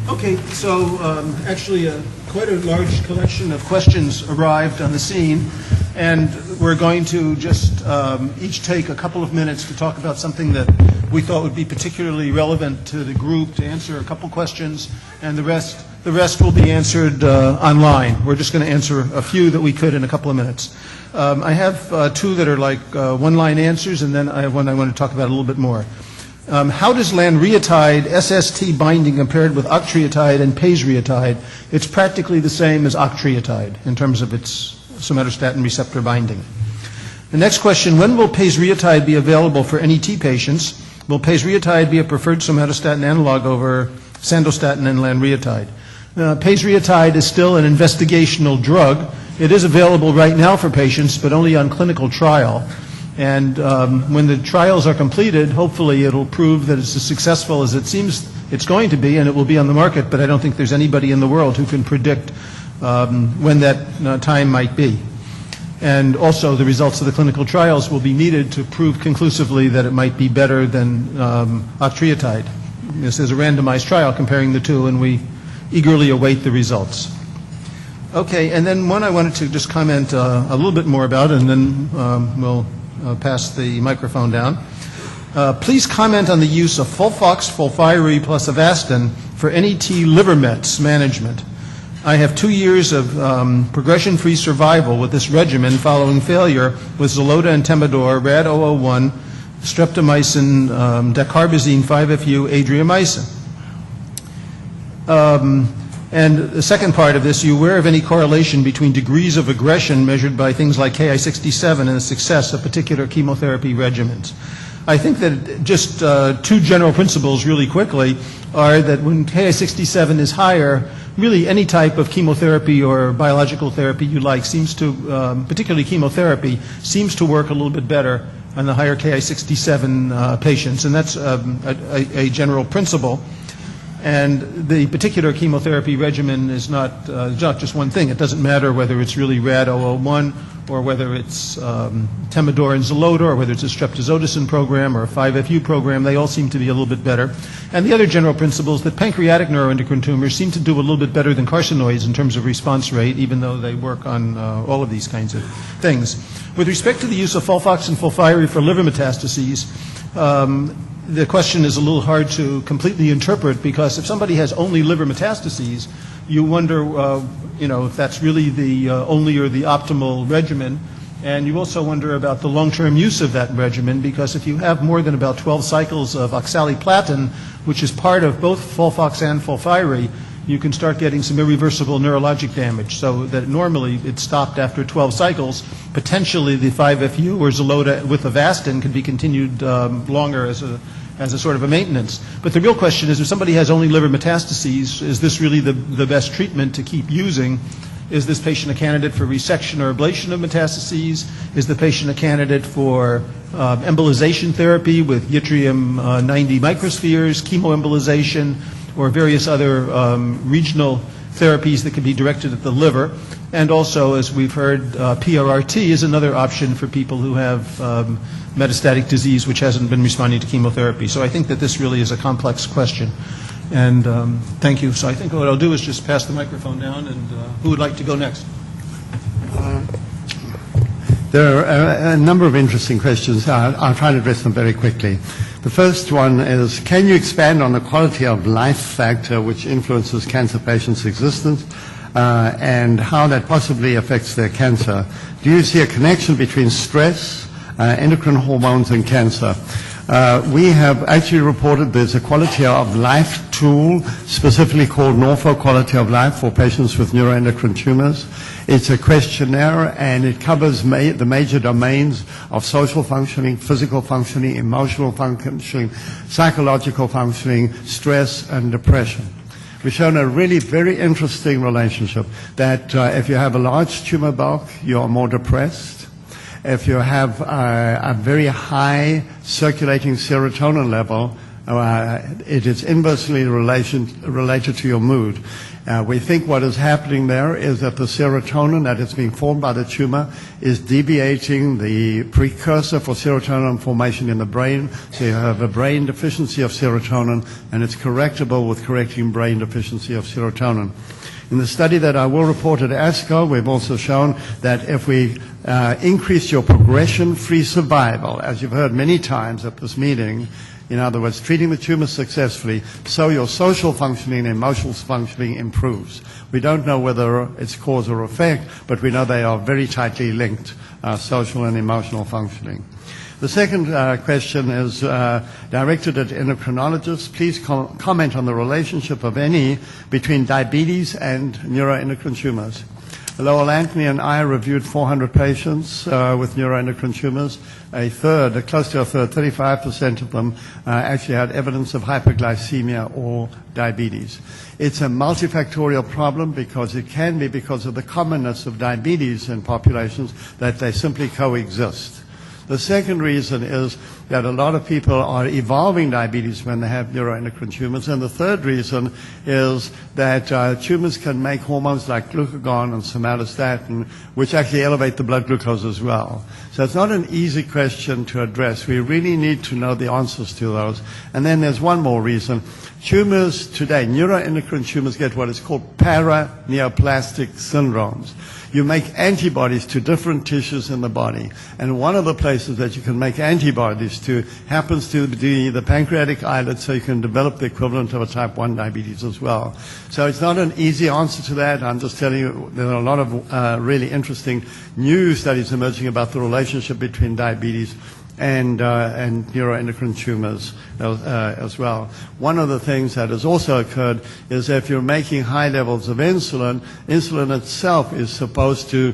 Okay, so actually quite a large collection of questions arrived on the scene, and we're going to just each take a couple of minutes to talk about something that we thought would be particularly relevant to the group, to answer a couple questions, and the rest will be answered online. We're just going to answer a few that we could in a couple of minutes. I have two that are like one-line answers, and then I have one I want to talk about a little bit more. How does lanreotide SST binding compared with octreotide and pasreotide? It's practically the same as octreotide in terms of its somatostatin receptor binding. The next question, when will pasreotide be available for NET patients? Will pasreotide be a preferred somatostatin analog over sandostatin and lanreotide? Pasreotide is still an investigational drug. It is available right now for patients, but only on clinical trial. And when the trials are completed, hopefully it'll prove that it's as successful as it seems it's going to be, and it will be on the market, but I don't think there's anybody in the world who can predict when that time might be. And also the results of the clinical trials will be needed to prove conclusively that it might be better than octreotide. This is a randomized trial comparing the two, and we eagerly await the results. Okay, and then one I wanted to just comment a little bit more about, and then we'll pass the microphone down. Please comment on the use of Folfox, Folfiri plus Avastin for NET liver mets management. I have 2 years of progression-free survival with this regimen following failure with Xeloda and Temodor, RAD-001, streptomycin, dacarbazine, 5-FU, adriamycin. And the second part of this, are you aware of any correlation between degrees of aggression measured by things like Ki-67 and the success of particular chemotherapy regimens? I think that just two general principles really quickly are that when Ki-67 is higher, really any type of chemotherapy or biological therapy you like seems to, particularly chemotherapy, seems to work a little bit better on the higher Ki-67 patients, and that's a general principle. And the particular chemotherapy regimen is not just one thing. It doesn't matter whether it's really RAD-001 or whether it's Temodor and Xeloda or whether it's a streptozotocin program or a 5-FU program. They all seem to be a little bit better. And the other general principle is that pancreatic neuroendocrine tumors seem to do a little bit better than carcinoids in terms of response rate, even though they work on all of these kinds of things. With respect to the use of Folfox and Folfiri for liver metastases, the question is a little hard to completely interpret, because if somebody has only liver metastases, you wonder, if that's really the only or the optimal regimen. And you also wonder about the long-term use of that regimen, because if you have more than about 12 cycles of oxaliplatin, which is part of both Folfox and Folfiri, you can start getting some irreversible neurologic damage. So that normally it stopped after 12 cycles. Potentially the 5-FU or Xeloda with Avastin could be continued longer as a sort of a maintenance. But the real question is, if somebody has only liver metastases, is this really the best treatment to keep using? Is this patient a candidate for resection or ablation of metastases? Is the patient a candidate for embolization therapy with yttrium-90 microspheres, chemoembolization, or various other regional therapies that can be directed at the liver? And also, as we've heard, PRRT is another option for people who have metastatic disease which hasn't been responding to chemotherapy. So I think that this really is a complex question. And thank you. So I think what I'll do is just pass the microphone down, and who would like to go next? There are a number of interesting questions. I'll try to address them very quickly. The first one is, can you expand on the quality of life factor which influences cancer patients' existence and how that possibly affects their cancer? Do you see a connection between stress, endocrine hormones, and cancer? We have actually reported there's a quality of life tool specifically called Norfolk Quality of Life for patients with neuroendocrine tumors. It's a questionnaire, and it covers the major domains of social functioning, physical functioning, emotional functioning, psychological functioning, stress, and depression. We've shown a really very interesting relationship that if you have a large tumor bulk, you are more depressed. If you have a very high circulating serotonin level, it is inversely related to your mood. We think what is happening there is that the serotonin that is being formed by the tumor is deviating the precursor for serotonin formation in the brain. So you have a brain deficiency of serotonin, and it's correctable with correcting brain deficiency of serotonin. In the study that I will report at ASCO, we've also shown that if we increase your progression-free survival, as you've heard many times at this meeting, in other words, treating the tumor successfully, so your social functioning and emotional functioning improves. We don't know whether it's cause or effect, but we know they are very tightly linked, social and emotional functioning. The second question is directed at endocrinologists. Please comment on the relationship of any between diabetes and neuroendocrine tumors. Lowell Anthony and I reviewed 400 patients with neuroendocrine tumors. Close to a third, 35% of them actually had evidence of hyperglycemia or diabetes. It's a multifactorial problem because it can be because of the commonness of diabetes in populations that they simply coexist. The second reason is that a lot of people are evolving diabetes when they have neuroendocrine tumors. And the third reason is that tumors can make hormones like glucagon and somatostatin, which actually elevate the blood glucose as well. So it's not an easy question to address. We really need to know the answers to those. And then there's one more reason. Tumors today, neuroendocrine tumors, get what is called paraneoplastic syndromes. You make antibodies to different tissues in the body. And one of the places that you can make antibodies to happens to be the pancreatic islet, so you can develop the equivalent of a type 1 diabetes as well. So it's not an easy answer to that. I'm just telling you there are a lot of really interesting new studies emerging about the relationship between diabetes and neuroendocrine tumors as well. One of the things that has also occurred is if you're making high levels of insulin, insulin itself is supposed to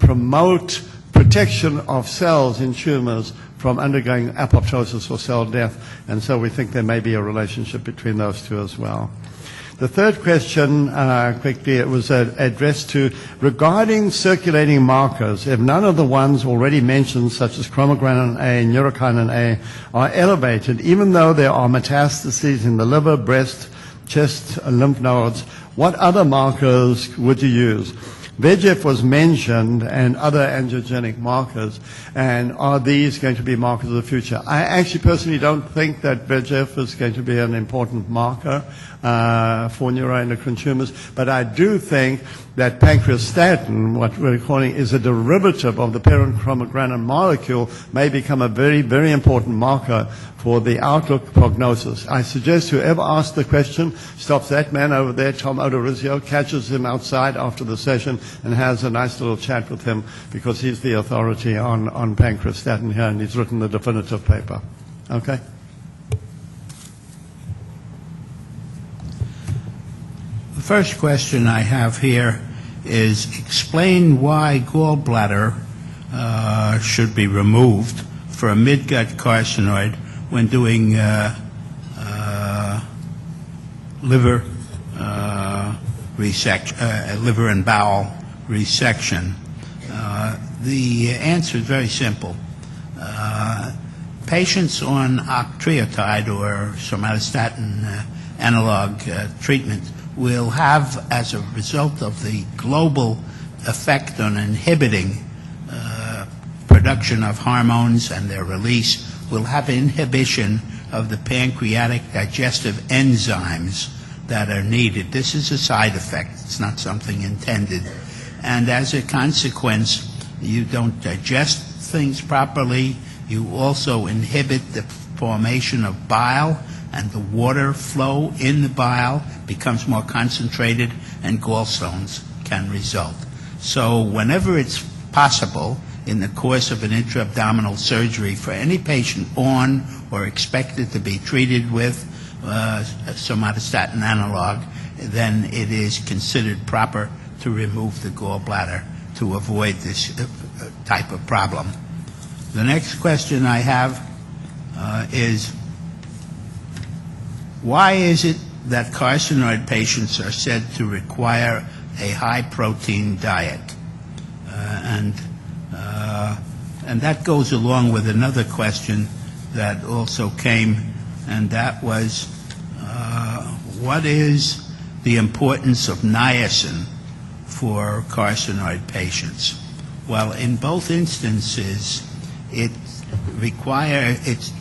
promote protection of cells in tumors from undergoing apoptosis or cell death, and so we think there may be a relationship between those two as well. The third question, quickly, it was addressed to regarding circulating markers. If none of the ones already mentioned, such as chromogranin A, neurokinin A, are elevated, even though there are metastases in the liver, breast, chest, lymph nodes, what other markers would you use? VEGF was mentioned and other angiogenic markers, and are these going to be markers of the future? I actually personally don't think that VEGF is going to be an important marker for neuroendocrine tumors, but I do think that pancreastatin, what we're calling, is a derivative of the parent chromogranin molecule, may become a very, very important marker for the outlook prognosis. I suggest whoever asked the question stops that man over there, Tom Odorizio, catches him outside after the session and has a nice little chat with him, because he's the authority on pancreastatin here, and he's written the definitive paper. Okay? The first question I have here is explain why gallbladder should be removed for a midgut carcinoid when doing liver liver and bowel resection. The answer is very simple. Patients on octreotide or somatostatin analog treatment will have, as a result of the global effect on inhibiting production of hormones and their release, will have inhibition of the pancreatic digestive enzymes that are needed. This is a side effect. It's not something intended. And as a consequence, you don't digest things properly. You also inhibit the formation of bile, and the water flow in the bile becomes more concentrated, and gallstones can result. So whenever it's possible in the course of an intra-abdominal surgery for any patient on or expected to be treated with a somatostatin analog, then it is considered proper to remove the gallbladder to avoid this type of problem. The next question I have is, why is it that carcinoid patients are said to require a high-protein diet? And that goes along with another question that also came, and that was what is the importance of niacin for carcinoid patients? Well, in both instances, it's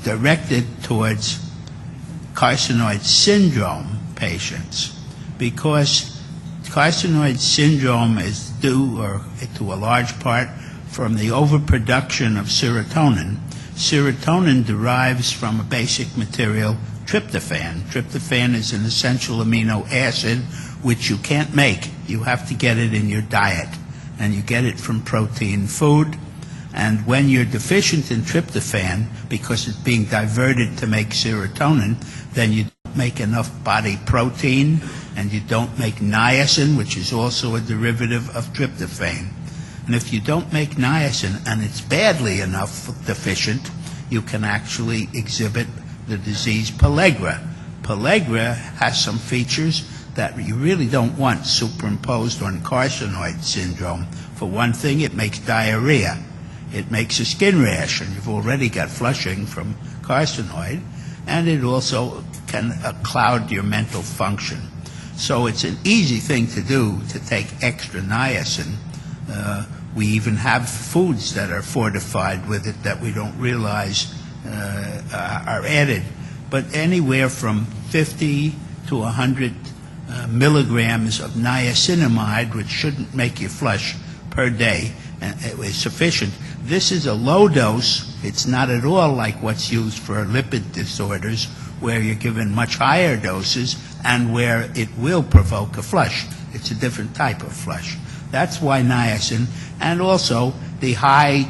directed towards carcinoid syndrome patients, because carcinoid syndrome is due, or to a large part, from the overproduction of serotonin. Serotonin derives from a basic material, tryptophan. Tryptophan is an essential amino acid which you can't make. You have to get it in your diet, and you get it from protein food. And when you're deficient in tryptophan, because it's being diverted to make serotonin, then you don't make enough body protein, and you don't make niacin, which is also a derivative of tryptophan. And if you don't make niacin, and it's badly enough deficient, you can actually exhibit the disease pellagra. Pellagra has some features that you really don't want superimposed on carcinoid syndrome. For one thing, it makes diarrhea. It makes a skin rash, and you've already got flushing from carcinoid, and it also can cloud your mental function. So it's an easy thing to do to take extra niacin. We even have foods that are fortified with it that we don't realize are added. But anywhere from 50 to 100 milligrams of niacinamide, which shouldn't make you flush, per day, is sufficient. This is a low dose. It's not at all like what's used for lipid disorders, where you're given much higher doses and where it will provoke a flush. It's a different type of flush. That's why niacin, and also the high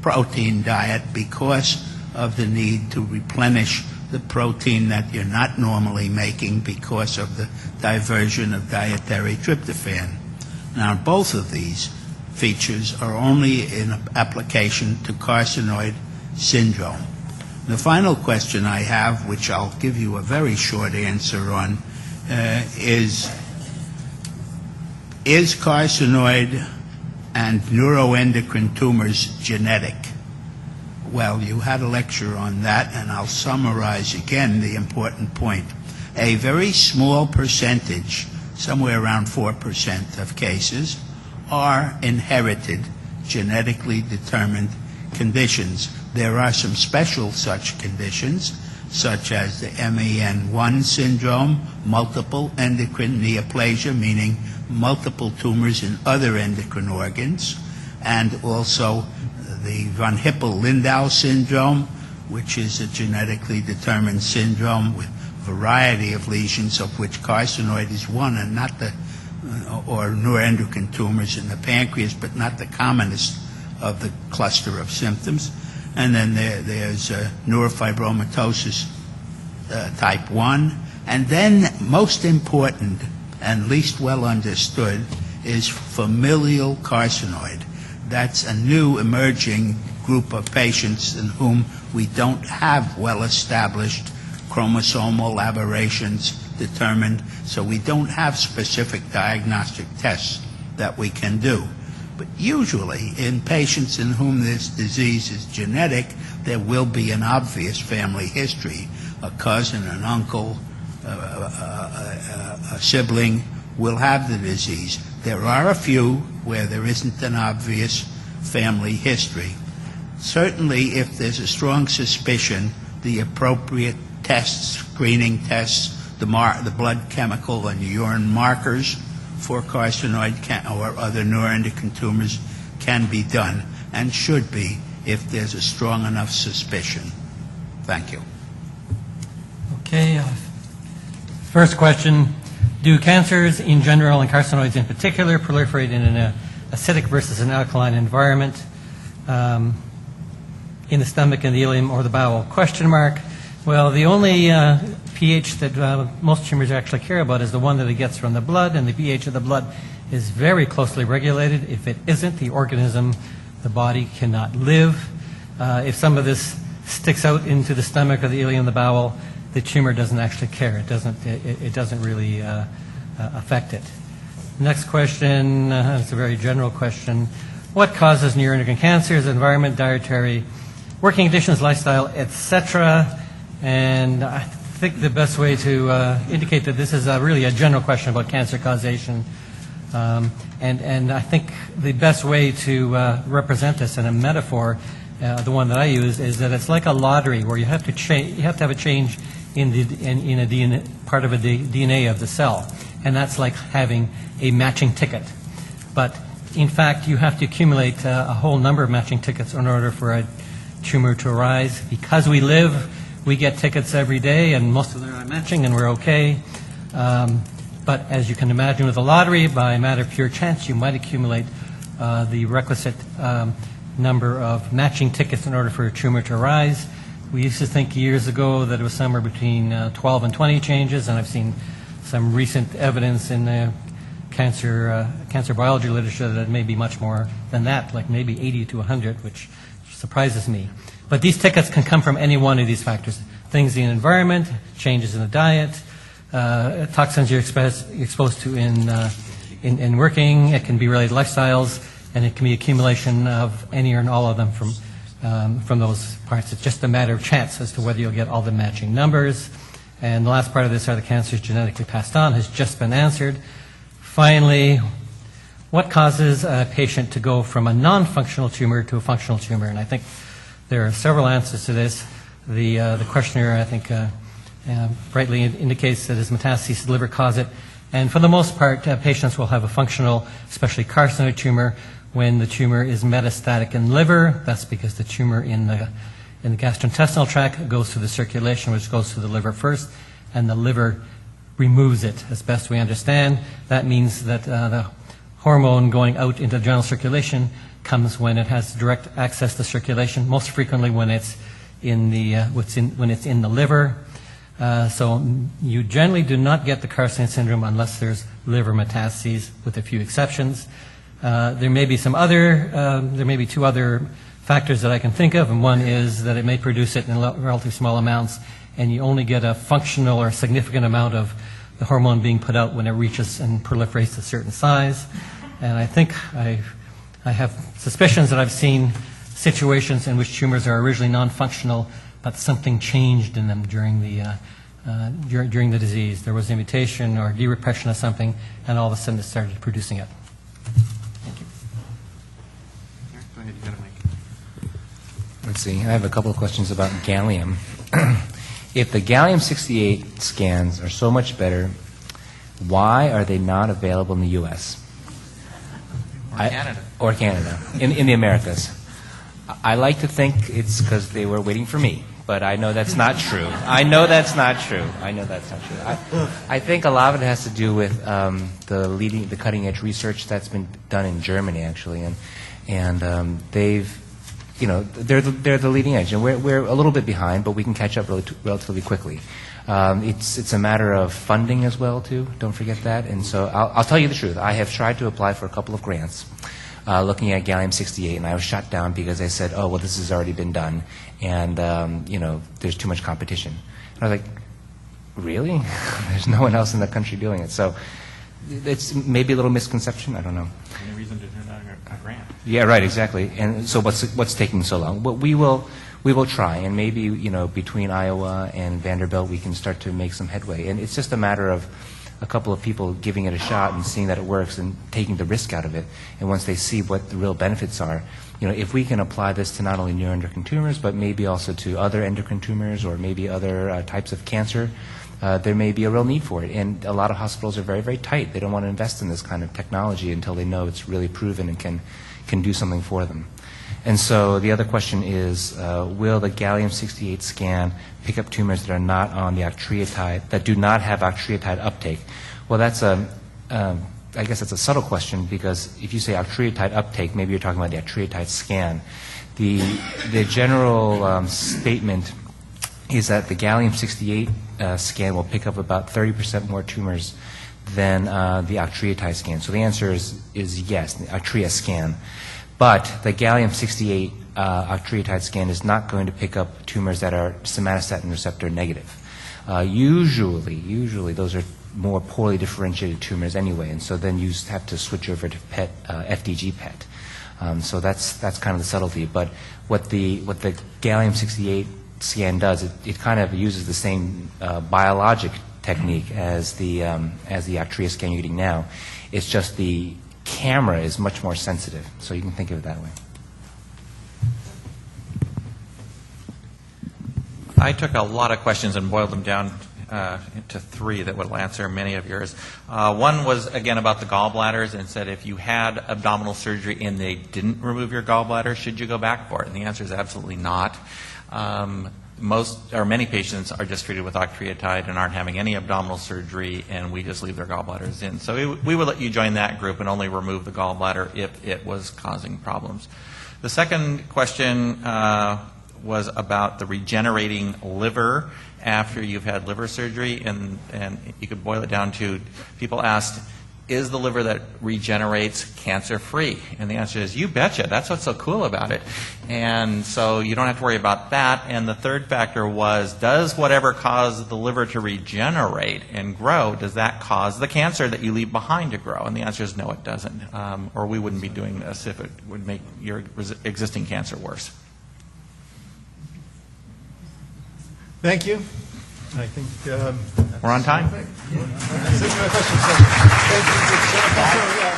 protein diet, because of the need to replenish the protein that you're not normally making because of the diversion of dietary tryptophan. Now, both of these features are only in application to carcinoid syndrome. The final question I have, which I'll give you a very short answer on, is carcinoid and neuroendocrine tumors genetic? Well, you had a lecture on that, and I'll summarize again the important point. A very small percentage, somewhere around 4% of cases, are inherited, genetically determined conditions. There are some special such conditions, such as the MEN1 syndrome, multiple endocrine neoplasia, meaning multiple tumors in other endocrine organs, and also the von Hippel-Lindau syndrome, which is a genetically determined syndrome with a variety of lesions, of which carcinoid is one, and not the or neuroendocrine tumors in the pancreas, but not the commonest of the cluster of symptoms. And then there's neurofibromatosis type 1. And then, most important and least well understood, is familial carcinoid. That's a new emerging group of patients in whom we don't have well-established chromosomal aberrations determined, so we don't have specific diagnostic tests that we can do. But usually, in patients in whom this disease is genetic, there will be an obvious family history. A cousin, an uncle, a sibling will have the disease. There are a few where there isn't an obvious family history. Certainly, if there's a strong suspicion, the appropriate tests, screening tests, the blood chemical and urine markers for carcinoid or other neuroendocrine tumors can be done, and should be, if there's a strong enough suspicion. Thank you. Okay. First question, do cancers in general and carcinoids in particular proliferate in an acidic versus an alkaline environment in the stomach and the ileum or the bowel? Question mark. Well, the only pH that most tumors actually care about is the one that it gets from the blood, and the pH of the blood is very closely regulated. If it isn't, the organism, the body cannot live. If some of this sticks out into the stomach or the ileum, the bowel, the tumor doesn't actually care. It doesn't really affect it. Next question, it's a very general question. What causes neuroendocrine cancers? Environment, dietary, working conditions, lifestyle, etc. And I think the best way to indicate that this is really a general question about cancer causation, and I think the best way to represent this in a metaphor, the one that I use, is that it's like a lottery where you have to have a change in a DNA, part of a DNA of the cell, and that's like having a matching ticket. But in fact, you have to accumulate a whole number of matching tickets in order for a tumor to arise. Because we live, we get tickets every day, and most of them are matching, and we're okay. But as you can imagine with a lottery, by a matter of pure chance, you might accumulate the requisite number of matching tickets in order for a tumor to arise. We used to think years ago that it was somewhere between 12 and 20 changes, and I've seen some recent evidence in the cancer biology literature that it may be much more than that, like maybe 80 to 100, which surprises me. But these tickets can come from any one of these factors. Things in the environment, changes in the diet, toxins you're exposed to in working. It can be related to lifestyles, and it can be accumulation of any or all of them from those parts. It's just a matter of chance as to whether you'll get all the matching numbers. And the last part of this, are the cancers genetically passed on, has just been answered. Finally, what causes a patient to go from a non-functional tumor to a functional tumor? And I think there are several answers to this. The questionnaire, I think, rightly indicates that as metastases to the liver cause it. And for the most part, patients will have a functional, especially carcinoid tumor, when the tumor is metastatic in liver. That's because the tumor in the gastrointestinal tract goes through the circulation, which goes to the liver first, and the liver removes it as best we understand. That means that the hormone going out into the general circulation comes when it has direct access to circulation, most frequently when it's in the liver. So you generally do not get the carcinoid syndrome unless there's liver metastases, with a few exceptions. There may be two other factors that I can think of, and one is that it may produce it in relatively small amounts, and you only get a functional or significant amount of the hormone being put out when it reaches and proliferates to a certain size. And I think I have suspicions that I've seen situations in which tumors are originally non-functional, but something changed in them during the disease. There was a mutation or de-repression of something, and all of a sudden it started producing it. Thank you. Go ahead, you got a mic. Let's see, I have a couple of questions about gallium. If the gallium-68 scans are so much better, why are they not available in the U.S.? Or Canada, in the Americas. I like to think it's because they were waiting for me, but I know that's not true. I think a lot of it has to do with the cutting edge research that's been done in Germany, actually, and they've, they're the leading edge, and we're a little bit behind, but we can catch up relatively quickly. It's a matter of funding as well, too. Don't forget that. And so I'll tell you the truth. I have tried to apply for a couple of grants looking at gallium-68, and I was shot down because I said, oh, well, this has already been done, and, there's too much competition. And I was like, really? There's no one else in the country doing it. So it's maybe a little misconception. I don't know. Any reason to turn down a grant? Yeah, right, exactly. And so what's taking so long? Well, we will try, and maybe, between Iowa and Vanderbilt, we can start to make some headway. And it's just a matter of a couple of people giving it a shot and seeing that it works and taking the risk out of it. And once they see what the real benefits are, if we can apply this to not only neuroendocrine tumors, but maybe also to other endocrine tumors or maybe other types of cancer, there may be a real need for it. And a lot of hospitals are very, very tight. They don't want to invest in this kind of technology until they know it's really proven and can do something for them. And so the other question is, will the gallium-68 scan pick up tumors that are not on the octreotide, that do not have octreotide uptake? Well, I guess that's a subtle question, because if you say octreotide uptake, maybe you're talking about the octreotide scan. The general statement is that the gallium-68 scan will pick up about 30% more tumors than the octreotide scan. So the answer is yes, the octrea scan. But the gallium-68 octreotide scan is not going to pick up tumors that are somatostatin receptor negative. Usually those are more poorly differentiated tumors anyway, and so then you have to switch over to PET, FDG PET. So that's kind of the subtlety. But what the gallium-68 scan does. It kind of uses the same biologic technique as the Actria scan you're getting now. It's just the camera is much more sensitive, so you can think of it that way. I took a lot of questions and boiled them down into 3 that will answer many of yours. One was, again, about the gallbladders and said if you had abdominal surgery and they didn't remove your gallbladder, should you go back for it? And the answer is absolutely not. Many patients are just treated with octreotide and aren't having any abdominal surgery, and we just leave their gallbladders in. So we would let you join that group and only remove the gallbladder if it was causing problems. The second question was about the regenerating liver after you've had liver surgery, and you could boil it down to, people asked, is the liver that regenerates cancer-free? And the answer is, you betcha. That's what's so cool about it. And so you don't have to worry about that. And the third factor was, does whatever caused the liver to regenerate and grow, does that cause the cancer that you leave behind to grow? And the answer is no, it doesn't. Or we wouldn't be doing this if it would make your existing cancer worse. Thank you. I think we're on time. Thank you.